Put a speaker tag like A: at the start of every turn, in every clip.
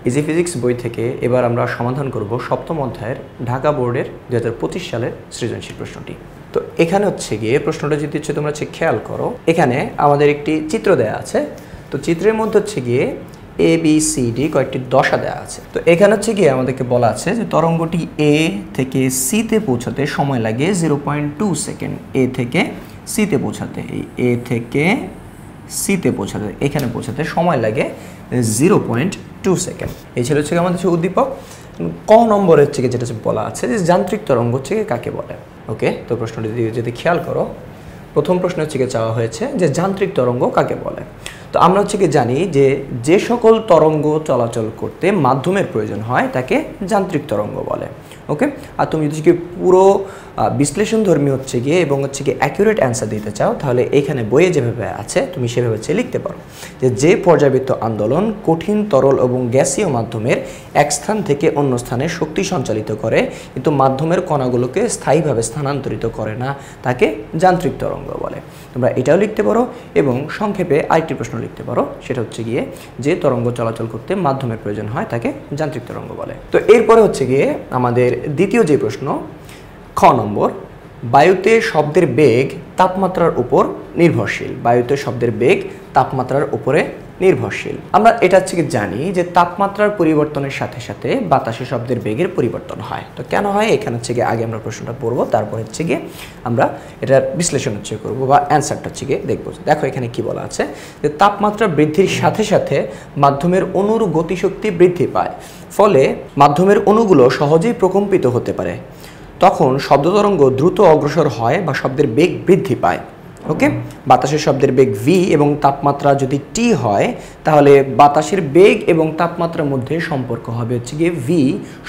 A: Easy physics বই থেকে এবার আমরা সমাধান করব সপ্তম অধ্যায়ের ঢাকা বোর্ডের 2025 সালের সৃজনশীল প্রশ্নটি। তো এখানে হচ্ছে গিয়ে প্রশ্নটা যদি হচ্ছে তোমরা হচ্ছে খেয়াল করো, এখানে আমাদের একটি চিত্র দেয়া আছে। তো চিত্রের মধ্যে হচ্ছে গিয়ে এ বি সি ডি কয়েকটি দশা দেওয়া আছে। তো এখানে হচ্ছে গিয়ে আমাদেরকে বলা আছে যে তরঙ্গটি এ থেকে সিতে পৌঁছাতে সময় লাগে 0.2 সেকেন্ড। এ থেকে সিতে পৌঁছাতে, এই এ থেকে সিতে পৌঁছাতে, এখানে পৌঁছাতে সময় লাগে 0.2 সেকেন্ড। এই ছিল হচ্ছে আমাদের হচ্ছে উদ্দীপক। ক নম্বরে হচ্ছে যেটা বলা আছে যে যান্ত্রিক তরঙ্গ হচ্ছে কাকে বলে। ওকে, তো প্রশ্নটি যদি খেয়াল করো, প্রথম প্রশ্ন হচ্ছে চাওয়া হয়েছে যে যান্ত্রিক তরঙ্গ কাকে বলে। তো আমরা হচ্ছে জানি যে যে সকল তরঙ্গ চলাচল করতে মাধ্যমের প্রয়োজন হয় তাকে যান্ত্রিক তরঙ্গ বলে। ওকে, আর তুমি যদি পুরো বিশ্লেষণধর্মী হচ্ছে গিয়ে এবং হচ্ছে গিয়ে অ্যাকুরেট অ্যান্সার দিতে চাও, তাহলে এখানে বইয়ে যেভাবে আছে তুমি সেভাবে হচ্ছে লিখতে পারো যে পর্যাবৃত্ত আন্দোলন কঠিন তরল এবং গ্যাসীয় মাধ্যমের এক স্থান থেকে অন্য স্থানে শক্তি সঞ্চালিত করে কিন্তু মাধ্যমের কণাগুলোকে স্থায়ীভাবে স্থানান্তরিত করে না, তাকে যান্ত্রিক তরঙ্গ বলে। তোমরা এটাও লিখতে পারো এবং সংক্ষেপে আরেকটি প্রশ্ন লিখতে পারো, সেটা হচ্ছে গিয়ে যে তরঙ্গ চলাচল করতে মাধ্যমের প্রয়োজন হয় তাকে যান্ত্রিক তরঙ্গ বলে। তো এরপরে হচ্ছে গিয়ে আমাদের দ্বিতীয় যে প্রশ্ন, খ নম্বর, বায়ুতে শব্দের বেগ তাপমাত্রার উপর নির্ভরশীল। বায়ুতে শব্দের বেগ তাপমাত্রার উপরে নির্ভরশীল। আমরা এটা হচ্ছে জানি যে তাপমাত্রার পরিবর্তনের সাথে সাথে বাতাসে শব্দের বেগের পরিবর্তন হয়। তো কেন হয় এখানে হচ্ছে গিয়ে আগে আমরা প্রশ্নটা পড়বো, তারপর হচ্ছে গিয়ে আমরা এটার বিশ্লেষণ হচ্ছে করবো বা অ্যান্সারটা হচ্ছে গিয়ে দেখবো। দেখো এখানে কি বলা আছে যে তাপমাত্রা বৃদ্ধির সাথে সাথে মাধ্যমের অণুর গতিশক্তি বৃদ্ধি পায়, ফলে মাধ্যমের অণুগুলো সহজেই প্রকম্পিত হতে পারে। তখন শব্দ তরঙ্গ দ্রুত অগ্রসর হয় বা শব্দের বেগ বৃদ্ধি পায়। ওকে, বাতাসের শব্দের বেগ ভি এবং তাপমাত্রা যদি টি হয়, তাহলে বাতাসের বেগ এবং তাপমাত্রার মধ্যে সম্পর্ক হবে হচ্ছে গিয়ে ভি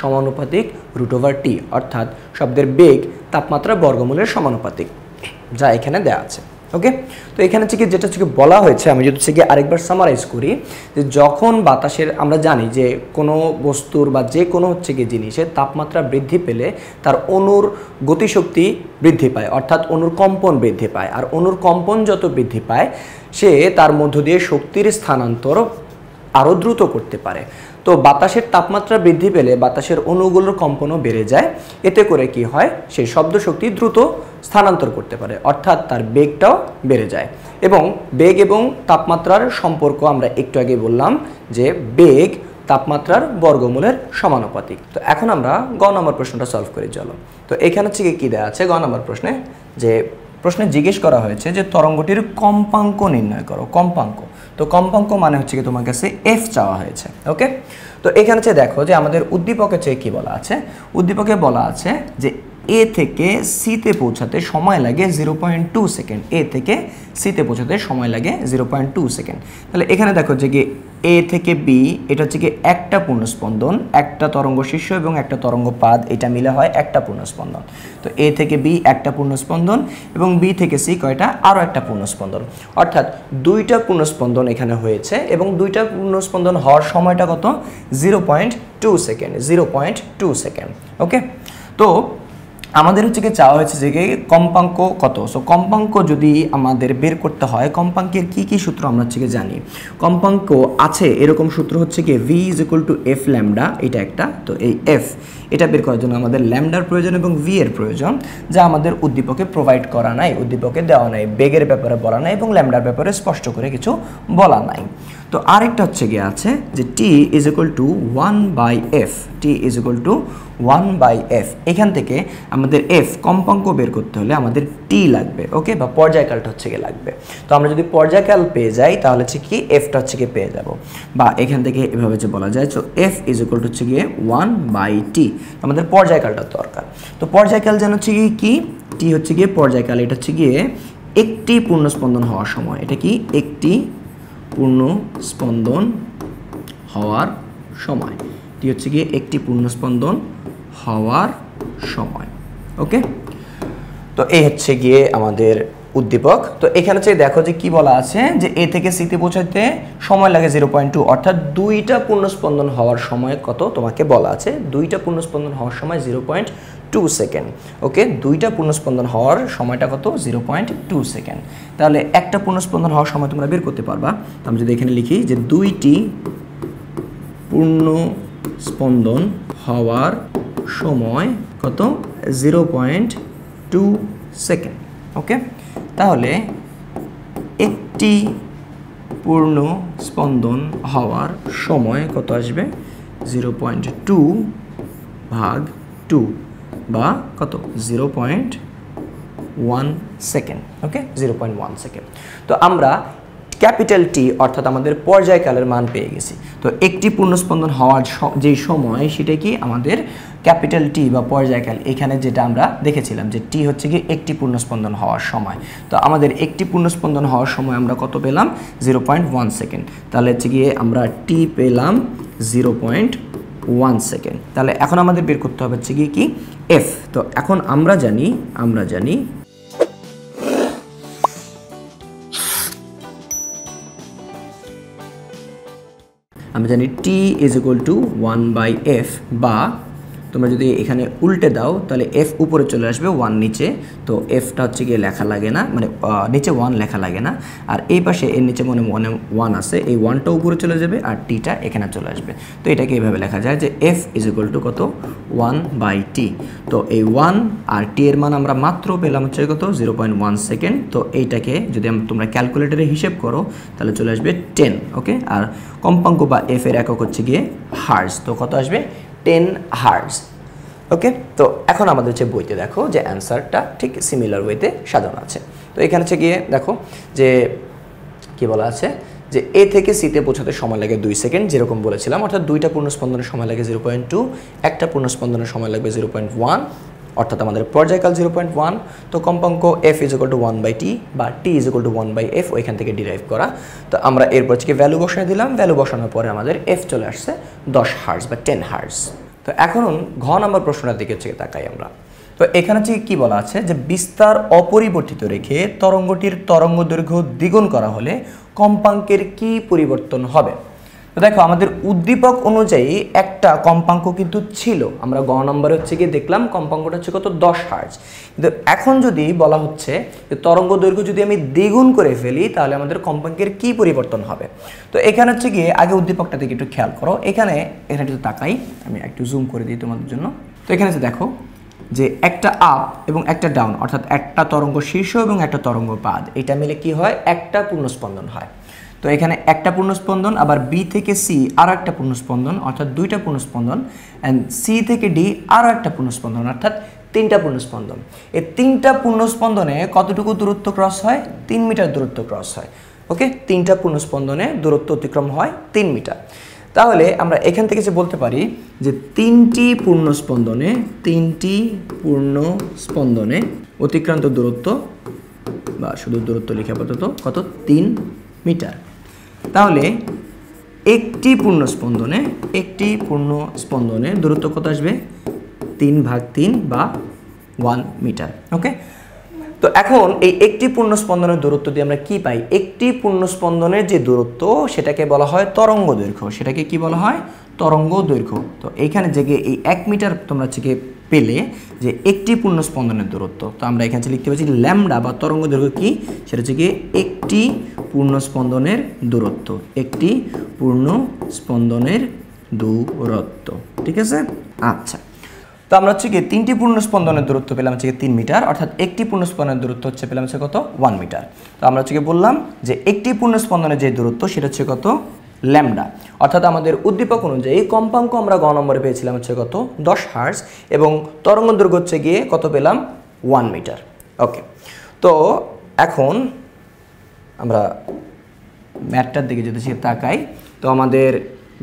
A: সমানুপাতিক √T, অর্থাৎ শব্দের বেগ তাপমাত্রা বর্গমূলের সমানুপাতিক, যা এখানে দেওয়া আছে। ওকে, তো এখানে হচ্ছে যেটা হচ্ছে বলা হয়েছে, আমি যদি হচ্ছে আরেকবার সামারাইজ করি, যে যখন বাতাসের, আমরা জানি যে কোনো বস্তুর বা যে কোনো হচ্ছে গিয়ে জিনিসের তাপমাত্রা বৃদ্ধি পেলে তার অণুর গতিশক্তি বৃদ্ধি পায়, অর্থাৎ অণুর কম্পন বৃদ্ধি পায়। আর অণুর কম্পন যত বৃদ্ধি পায় সে তার মধ্য দিয়ে শক্তির স্থানান্তর আরও দ্রুত করতে পারে। তো বাতাসের তাপমাত্রা বৃদ্ধি পেলে বাতাসের অণুগুলোর কম্পনও বেড়ে যায়। এতে করে কি হয়, সেই শব্দ শক্তি দ্রুত স্থানান্তর করতে পারে, অর্থাৎ তার বেগটাও বেড়ে যায়। এবং বেগ এবং তাপমাত্রার সম্পর্ক আমরা একটু আগে বললাম যে বেগ তাপমাত্রার বর্গমূলের সমানুপাতিক। তো এখন আমরা গ নম্বর প্রশ্নটা সলভ করি, চলো। তো এখানে হচ্ছে কি দেওয়া আছে গ নম্বর প্রশ্নে, যে প্রশ্নে জিজ্ঞেস করা হয়েছে যে তরঙ্গটির কম্পাঙ্ক নির্ণয় করো। কম্পাঙ্ক, তো কম্পাঙ্ক মানে হচ্ছে কি তোমার কাছে এফ চাওয়া হয়েছে। ওকে, তো এখানে হচ্ছে দেখো যে আমাদের উদ্দীপকে চেয়ে কি বলা আছে, উদ্দীপকে বলা আছে যে এ থেকে সিতে পৌঁছাতে সময় লাগে 0.2 সেকেন্ড। এ থেকে সিতে পৌঁছাতে সময় লাগে 0.2 সেকেন্ড। তাহলে এখানে দেখো যে কি এ থেকে বি, এটা হচ্ছে কি একটা পূর্ণস্পন্দন, একটা তরঙ্গ শীর্ষ এবং একটা তরঙ্গ পাদ, এটা মিলে হয় একটা পূর্ণস্পন্দন। তো এ থেকে বি একটা পূর্ণস্পন্দন এবং বি থেকে সি কয়টা, আরও একটা পূর্ণস্পন্দন, অর্থাৎ দুইটা পূর্ণস্পন্দন এখানে হয়েছে এবং দুইটা পূর্ণস্পন্দন হওয়ার সময়টা কত, 0.2 সেকেন্ড। 0.2 সেকেন্ড। ওকে, তো আমাদের হচ্ছে কি চাওয়া হয়েছে যে কম্পাঙ্ক কত। সো কম্পাঙ্ক যদি আমাদের বের করতে হয়, কম্পাঙ্কের কি কি সূত্র আমরা হচ্ছে কি জানি। কম্পাঙ্ক আছে এরকম সূত্র হচ্ছে কি V is equal two F lambda, এটা একটা। তো এই এফ এটা বের করার জন্য আমাদের ল্যামডার প্রয়োজন এবং ভি এর প্রয়োজন, যা আমাদের উদ্দীপকে প্রোভাইড করা নাই, উদ্দীপকে দেওয়া নাই, বেগের ব্যাপারে বলা নাই এবং ল্যামডার ব্যাপারে স্পষ্ট করে কিছু বলা নাই। তো আরেকটা হচ্ছে গিয়ে আছে যে T is equal to 1/f, T is equal to 1/f। এখান থেকে আমাদের এফ কম্পাঙ্ক বের করতে হলে আমাদের টি লাগবে। ওকে, বা পর্যায়কালটা হচ্ছে গিয়ে লাগবে। তো আমরা যদি পর্যায়কাল পেয়ে যাই তাহলে হচ্ছে কি এফটা হচ্ছে গিয়ে পেয়ে যাব, বা এখান থেকে এভাবে যে বলা যায় তো এফ ইজ ইকুয়াল টু হচ্ছে গিয়ে 1/t। আমাদের পর্যায়কালটা দরকার। তো পর্যায়কাল যেন হচ্ছে গিয়ে কি, টি হচ্ছে গিয়ে পর্যায়কাল, এটা হচ্ছে গিয়ে একটি পূর্ণস্পন্দন হওয়ার সময়। এটা কি একটি পূর্ণস্পন্দন হওয়ার সময়, টি হচ্ছে গিয়ে একটি পূর্ণস্পন্দন হওয়ার সময়। ওকে, তো এই হচ্ছে গিয়ে আমাদের উদ্দীপক। তো এখানে হচ্ছে দেখো যে কি বলা আছে যে এ থেকে সিতে পৌঁছাতে সময় লাগে 0.2, অর্থাৎ দুইটা পূর্ণস্পন্দন হওয়ার সময় কত তোমাকে বলা আছে, দুইটা পূর্ণস্পন্দন হওয়ার সময় 0.2 সেকেন্ড। ওকে, দুইটা পূর্ণস্পন্দন হওয়ার সময়টা কত, 0.2 সেকেন্ড। তাহলে একটা পূর্ণস্পন্দন হওয়ার সময় তোমরা বের করতে পারবা। তো আমি যদি এখানে লিখি যে দুইটি পূর্ণ স্পন্দন হওয়ার সময় কত 0.2 সেকেন্ড। ওকে, তাহলে একটি পূর্ণ স্পন্দন হওয়ার সময় কত আসবে 0.2/2 বা কত 0.1 সেকেন্ড। ওকে, 0.1 সেকেন্ড। তো আমরা ক্যাপিটাল টি অর্থাৎ আমাদের পর্যায়কালের মান পেয়ে গেছি। তো একটি পূর্ণস্পন্দন হওয়ার যে সময় সেটা কি আমাদের ক্যাপিটাল টি বা পর্যায়কাল, এখানে যেটা আমরা দেখেছিলাম যে টি হচ্ছে কি একটি পূর্ণস্পন্দন হওয়ার সময়। তো আমাদের একটি পূর্ণস্পন্দন হওয়ার সময় আমরা কত পেলাম 0.1 সেকেন্ড। তাহলে হচ্ছে গিয়ে আমরা টি পেলাম 0.1 সেকেন্ড। তাহলে এখন আমাদের বের করতে হবে হচ্ছে গিয়ে কি এফ। তো এখন আমরা জানি টি ইজ ইকুয়াল টু 1/f, বা তোমরা যদি এখানে উল্টে দাও তাহলে এফ উপরে চলে আসবে 1 নিচে। তো এফটা হচ্ছে গিয়ে লেখা লাগে না, মানে নিচে 1 লেখা লাগে না, আর এই পাশে এর নিচে মনে 1 আছে, এই 1টা উপরে চলে যাবে আর টিটা এখানে চলে আসবে। তো এটাকে এইভাবে লেখা যায় যে এফ ইজ ইকুয়াল টু কত 1/t। তো এই 1 আর টি এর মান আমরা মাত্র পেলাম হচ্ছে কত 0.1 সেকেন্ড। তো এইটাকে যদি তোমরা ক্যালকুলেটরে হিসেব করো তাহলে চলে আসবে 10। ওকে, আর কম্পাঙ্ক বা এফ এর একক হচ্ছে গিয়ে হার্জ। তো কত আসবে 10 হার্জ। ওকে, তো এখন আমাদের হচ্ছে বইতে দেখো যে অ্যান্সারটা ঠিক সিমিলার ওয়েতে সাজানো আছে। তো এখানে হচ্ছে গিয়ে দেখো যে কি বলা আছে যে এ থেকে সিতে পৌঁছাতে সময় লাগে 2 সেকেন্ড, যেরকম বলেছিলাম, অর্থাৎ দুইটা পূর্ণস্পন্দনের সময় লাগে 0.2, একটা পূর্ণস্পন্দনের সময় লাগবে 0.1, অর্থাৎ আমাদের পর্যায়কাল 0.1। তো কম্পাঙ্ক F is equal two 1/t বা টি ইজ ইকুয়াল টু 1/f ওইখান থেকে ডিরাইভ করা। তো আমরা এরপর থেকে ভ্যালু বসাই দিলাম, ভ্যালু বসানোর পরে আমাদের এফ চলে আসছে 10 হার্জ বা 10 হার্জ। তো এখন ঘ নম্বর প্রশ্নটার দিকে হচ্ছে তাকাই আমরা। তো এখানে হচ্ছে কি বলা আছে যে বিস্তার অপরিবর্তিত রেখে তরঙ্গটির তরঙ্গ দৈর্ঘ্য দ্বিগুণ করা হলে কম্পাঙ্কের কি পরিবর্তন হবে। তো দেখো আমাদের উদ্দীপক অনুযায়ী একটা কম্পাঙ্ক কিন্তু ছিল, আমরা গ নম্বরে হচ্ছে গিয়ে দেখলাম কম্পাঙ্কটা হচ্ছে কত 10 হার্জ। কিন্তু এখন যদি বলা হচ্ছে যে তরঙ্গ দৈর্ঘ্য যদি আমি দ্বিগুণ করে ফেলি তাহলে আমাদের কম্পাঙ্কের কি পরিবর্তন হবে। তো এখানে হচ্ছে গিয়ে আগে উদ্দীপকটা দিকে একটু খেয়াল করো, এখানে একটু তাকাই, আমি একটু জুম করে দিই তোমাদের জন্য। তো এখানে দেখো যে একটা আপ এবং একটা ডাউন, অর্থাৎ একটা তরঙ্গ শীর্ষ এবং একটা তরঙ্গ পাদ, এটা মিলে কি হয় একটা পূর্ণস্পন্দন হয়। তো এখানে একটা পূর্ণস্পন্দন, আবার বি থেকে সি আরও একটা পূর্ণস্পন্দন, অর্থাৎ দুইটা পূর্ণস্পন্দন, অ্যান্ড সি থেকে ডি আরও একটা পূর্ণস্পন্দন, অর্থাৎ তিনটা পূর্ণস্পন্দন। এই তিনটা পূর্ণস্পন্দনে কতটুকু দূরত্ব ক্রস হয় 3 মিটার দূরত্ব ক্রস হয়। ওকে, তিনটা পূর্ণস্পন্দনে দূরত্ব অতিক্রম হয় 3 মিটার। তাহলে আমরা এখান থেকে যে বলতে পারি যে তিনটি পূর্ণস্পন্দনে অতিক্রান্ত দূরত্ব, বা শুধু দূরত্ব লিখে আপাতত কত 3 মিটার। তাহলে একটি পূর্ণস্পন্দনে দূরত্ব কত আসবে 3/3 বা 1 মিটার। ওকে, তো এখন এই একটি পূর্ণস্পন্দনের দূরত্ব দিয়ে আমরা কি পাই, একটি পূর্ণস্পন্দনের যে দূরত্ব সেটাকে বলা হয় তরঙ্গ দৈর্ঘ্য। সেটাকে কি বলা হয় তরঙ্গ দৈর্ঘ্য। তো এইখানে যে এই 1 মিটার তোমরা হচ্ছে পেলে যে একটি পূর্ণস্পন্দনের দূরত্ব, তো আমরা এখানে লিখতে পাচ্ছি ল্যামডা বা তরঙ্গ দৈর্ঘ্য কি, সেটা হচ্ছে গিয়ে একটি পূর্ণস্পন্দনের দূরত্ব, একটি পূর্ণস্পন্দনের দূরত্ব। ঠিক আছে, আচ্ছা। তো আমরা হচ্ছে গিয়ে তিনটি পূর্ণস্পন্দনের দূরত্ব পেলাম হচ্ছে 3 মিটার, অর্থাৎ একটি পূর্ণস্পন্দনের দূরত্ব হচ্ছে পেলাম হচ্ছে কত 1 মিটার। তো আমরা হচ্ছে বললাম যে একটি পূর্ণস্পন্দনের যে দূরত্ব সেটা হচ্ছে কত ল্যামডা, অর্থাৎ আমাদের উদ্দীপক অনুযায়ী কম্পাঙ্ক আমরা গ নম্বরে পেয়েছিলাম হচ্ছে কত 10 হার্জ, এবং তরঙ্গ দৈর্ঘ্য হচ্ছে গিয়ে কত পেলাম 1 মিটার। ওকে, তো এখন আমরা ম্যাথটার দিকে যদি তাকাই, তো আমাদের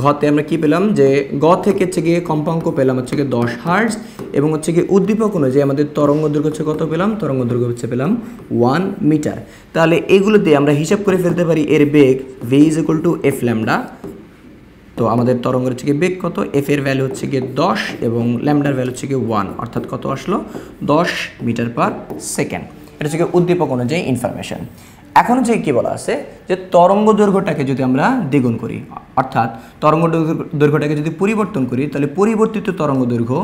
A: ঘতে আমরা কি পেলাম যে গ থেকে হচ্ছে গিয়ে কম্পাঙ্ক পেলাম হচ্ছে গিয়ে 10 হার্জ, এবং হচ্ছে গিয়ে উদ্দীপক অনুযায়ী আমাদের তরঙ্গ দৈর্ঘ্য হচ্ছে কত পেলাম, তরঙ্গ দৈর্ঘ্য হচ্ছে পেলাম 1 মিটার। তাহলে এগুলো দিয়ে আমরা হিসাব করে ফেলতে পারি এর বেগ v is equal two F lambda. তো আমাদের তরঙ্গের হচ্ছে গিয়ে বেগ কত, এফ এর ভ্যালু হচ্ছে গিয়ে 10 এবং ল্যামডার ভ্যালু হচ্ছে গিয়ে 1, অর্থাৎ কত আসলো 10 মিটার পার সেকেন্ড। এটা হচ্ছে গিয়ে উদ্দীপক অনুযায়ী ইনফরমেশন। এখন হচ্ছে কি বলা আছে যে তরঙ্গ দৈর্ঘ্যটাকে যদি আমরা দ্বিগুণ করি, অর্থাৎ তরঙ্গ দৈর্ঘ্যটাকে যদি পরিবর্তন করি, তাহলে পরিবর্তিত তরঙ্গ দৈর্ঘ্য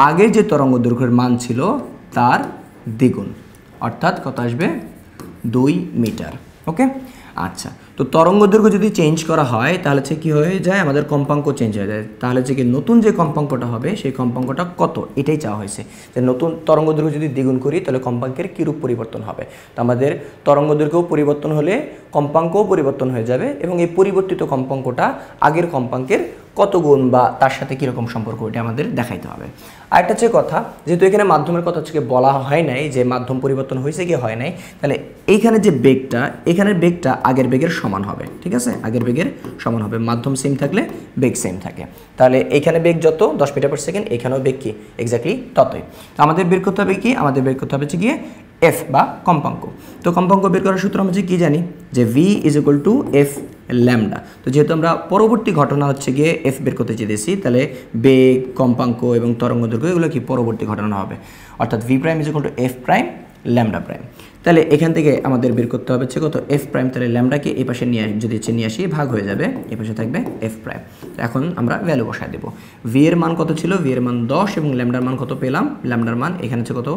A: আগে যে তরঙ্গ দৈর্ঘ্যের মান ছিল তার দ্বিগুণ, অর্থাৎ কত আসবে 2 মিটার। ওকে, আচ্ছা। তো তরঙ্গ দৈর্ঘ্য যদি চেঞ্জ করা হয় তাহলে হচ্ছে কী হয়ে যায়, আমাদের কম্পাঙ্ক চেঞ্জ হয়ে যায়। তাহলে হচ্ছে কি নতুন যে কম্পাঙ্কটা হবে সেই কম্পাঙ্কটা কত, এটাই চাওয়া হয়েছে যে নতুন তরঙ্গ দৈর্ঘ্য যদি দ্বিগুণ করি তাহলে কম্পাঙ্কের কীরূপ পরিবর্তন হবে। তো আমাদের তরঙ্গ দৈর্ঘ্য পরিবর্তন হলে কম্পাঙ্কও পরিবর্তন হয়ে যাবে এবং এই পরিবর্তিত কম্পাঙ্কটা আগের কম্পাঙ্কের কত গুণ বা তার সাথে কীরকম সম্পর্ক এটা আমাদের দেখাইতে হবে। আরেকটা হচ্ছে কথা, যেহেতু এখানে মাধ্যমের কথা হচ্ছে বলা হয় নাই যে মাধ্যম পরিবর্তন হয়েছে কি হয় নাই, তাহলে এইখানে যে বেগটা, এখানের বেগটা আগের বেগের সমান হবে। ঠিক আছে, আগের বেগের সমান হবে। মাধ্যম সেম থাকলে বেগ সেম থাকে। তাহলে এইখানে বেগ যত 10 মিটার পার সেকেন্ড, এখানেও বেগ কি এক্স্যাক্টলি ততই। আমাদের বের করতে হবে কি, আমাদের বের করতে হবে হচ্ছে গিয়ে এফ বা কম্পাঙ্ক। তো কম্পাঙ্ক বের করার সূত্র আমরা কি জানি যে V is equal two F lambda. তো যেহেতু আমরা পরবর্তী ঘটনা হচ্ছে গিয়ে এফ বের করতে চেয়েছি, তাহলে বেগ, কম্পাঙ্ক এবং তরঙ্গ দৈর্ঘ্য এগুলো কি পরবর্তী ঘটনা হবে, অর্থাৎ V prime is equal two F prime lambda prime. তাহলে এখান থেকে আমাদের বের করতে হবে হচ্ছে কত এফ প্রাইম, তাহলে ল্যামডাকে এই পাশে নিয়ে আসি ভাগ হয়ে যাবে, এই পাশে থাকবে এফ প্রাইম। এখন আমরা ভ্যালু বসায় দেবো। ভি এর মান কত ছিল, ভি এর মান 10 এবং ল্যামডার মান কত পেলাম, ল্যামডার মান এখানে হচ্ছে কত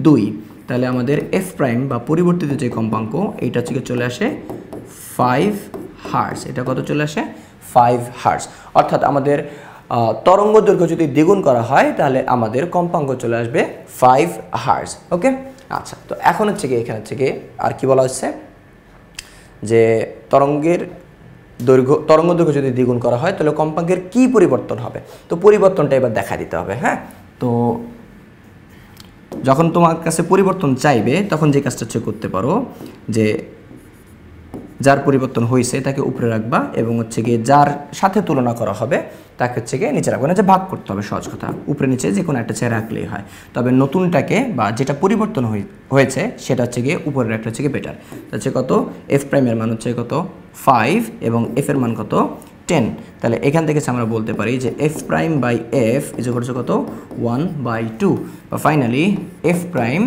A: 2। তাহলে আমাদের এফ প্রাইম বা পরিবর্তিত যে কম্পাঙ্ক এইটা হচ্ছে চলে আসে 5 হার্টজ। এটা কত চলে আসে 5 হার্টজ। অর্থাৎ আমাদের তরঙ্গ দৈর্ঘ্য যদি দ্বিগুণ করা হয় তাহলে আমাদের কম্পাঙ্ক চলে আসবে 5 হার্টজ। ওকে, আচ্ছা। তো এখন হচ্ছে কি এখানে হচ্ছে কি আর কি বলা হচ্ছে যে তরঙ্গ দৈর্ঘ্য যদি দ্বিগুণ করা হয় তাহলে কম্পাঙ্কের কি পরিবর্তন হবে। তো পরিবর্তনটা এবার দেখা দিতে হবে। হ্যাঁ, তো যখন তোমার কাছে পরিবর্তন চাইবে তখন যে কাজটা হচ্ছে করতে পারো যে যার পরিবর্তন হয়েছে তাকে উপরে রাখবা এবং হচ্ছে গিয়ে যার সাথে তুলনা করা হবে তাকে হচ্ছে গিয়ে নিচে রাখবে না, যে ভাগ করতে হবে। সহজ কথা, উপরে নিচে যে কোনো একটা চেয়ে রাখলেই হয়। তবে নতুনটাকে বা যেটা পরিবর্তন হয়েছে সেটা হচ্ছে গিয়ে উপরে রাখলে হচ্ছে গিয়ে বেটার। হচ্ছে কত এফ প্রাইমের মান হচ্ছে কত 5 এবং এফ এর মান কত 10। তাহলে এখান থেকে আমরা বলতে পারি যে F prime by F is হচ্ছে কত 1/2 বা ফাইনালি এফ প্রাইম,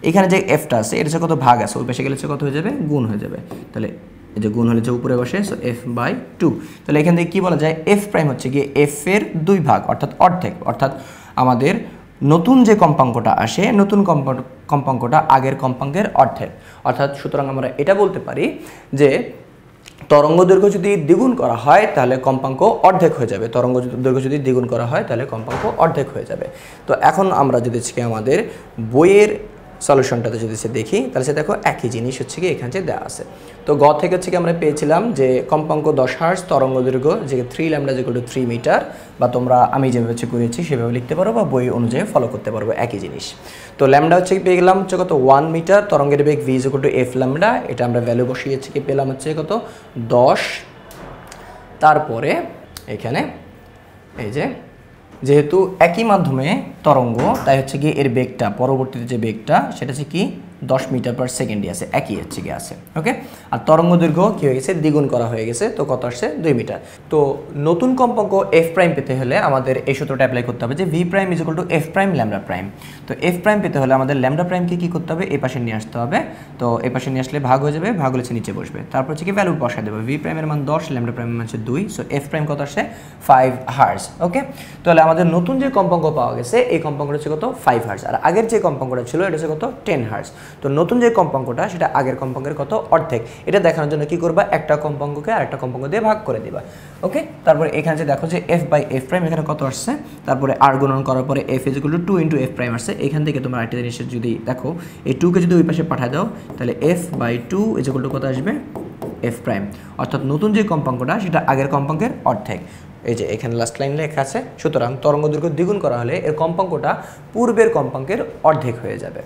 A: এখানে যে এফটা আছে এটা হচ্ছে কত ভাগ আছে, ওই পাশে গেলে কত হয়ে যাবে গুণ হয়ে যাবে। তাহলে এই যে গুণ হলে যে উপরে বসে, সো f/2। তাহলে এখান থেকে কী বলা যায়, এফ প্রাইম হচ্ছে গিয়ে এফ এর 2 ভাগ অর্থাৎ অর্ধেক। অর্থাৎ আমাদের নতুন যে কম্পাঙ্কটা আসে, নতুন কম্পাঙ্কটা আগের কম্পাঙ্কের অর্ধেক। অর্থাৎ সুতরাং আমরা এটা বলতে পারি যে তরঙ্গ দৈর্ঘ্য যদি দ্বিগুণ করা হয় তাহলে কম্পাঙ্ক অর্ধেক হয়ে যাবে। তরঙ্গ দৈর্ঘ্য যদি দ্বিগুণ করা হয় তাহলে কম্পাঙ্ক অর্ধেক হয়ে যাবে। তো এখন আমরা যদি আমাদের বইয়ের সলিউশনটাতে যদি দেখি তাহলে সে দেখো একই জিনিস হচ্ছে কি এখানে দেওয়া আছে। তো গ থেকে হচ্ছে কি আমরা পেয়েছিলাম যে কম্পাঙ্ক 10 হার্টজ, তরঙ্গ দৈর্ঘ্য যে 3 ল্যামডা = 3 মিটার, বা তোমরা আমি যেভাবে হচ্ছে করেছি সেভাবে লিখতে পারো বা বই অনুযায়ী ফলো করতে পারবো, একই জিনিস। তো ল্যামডা হচ্ছে কি পেয়ে গেলাম হচ্ছে কত 1 মিটার, তরঙ্গের বেগ v = f ল্যামডা, এটা আমরা ভ্যালু বসিয়েছি কি পেলাম হচ্ছে কত 10। তারপরে এখানে এই যে যেহেতু একই মাধ্যমে তরঙ্গ তাই হচ্ছে কি এর বেগটা, পরবর্তীতে যে বেগটা সেটা হচ্ছে কি 10 মিটার পার সেকেন্ডই আছে, একই হচ্ছে কি আছে। ওকে, আর তরঙ্গ দৈর্ঘ্য কী হয়ে গেছে, দ্বিগুণ করা হয়ে গেছে। তো কত আসছে 2 মিটার। তো নতুন কম্পাঙ্ক এফ প্রাইম পেতে হলে আমাদের এই সূত্রটা অ্যাপ্লাই করতে হবে যে V prime is equal two F prime lambda prime. তো এফ প্রাইম পেতে হলে আমাদের ল্যামডা প্রাইমকে কী করতে হবে, এই পাশে নিয়ে আসতে হবে। তো এই পাশে নিয়ে আসলে ভাগ হয়ে যাবে, ভাগ হলে নিচে বসবে। তারপর হচ্ছে কি ভ্যালু বসায় দেবে, ভি প্রাইমের মান 10, ল্যামডা প্রাইমের মান হচ্ছে 2, সো এফ প্রাইম কত আসছে 5 হার্টজ। ওকে, তাহলে আমাদের নতুন যে কম্পাঙ্ক পাওয়া গেছে এই কম্পাঙ্কটা হচ্ছে কত 5 হার্টজ, আর আগের যে কম্পাঙ্কটা ছিল এটা হচ্ছে কত 10 হার্টজ। তো নতুন যে কম্পাঙ্কটা সেটা আগের কম্পাঙ্কের কত অর্ধেক। এটা দেখানোর জন্য কি করবা, একটা কম্পাঙ্ককে আরেকটা কম্পাঙ্ক দিয়ে ভাগ করে দিবা। ওকে, তারপরে এখানে যে দেখো যে এফ বাই এফ প্রাইম এখানে কত আসছে, তারপরে আর গুণন করার পরে F is equal two 2 into F prime আসছে। এখান থেকে তোমরা আরেকটা জিনিস যদি দেখো, এই 2কে যদি ওই পাশে পাঠায় দাও তাহলে F by 2 is equal to কত আসবে এফ প্রাইম। অর্থাৎ নতুন যে কম্পাঙ্কটা সেটা আগের কম্পাঙ্কের অর্ধেক। এই যে এখানে লাস্ট লাইন লেখা আছে, সুতরাং তরঙ্গ দৈর্ঘ্য দ্বিগুণ করা হলে এর কম্পাঙ্কটা পূর্বের কম্পাঙ্কের অর্ধেক হয়ে যাবে।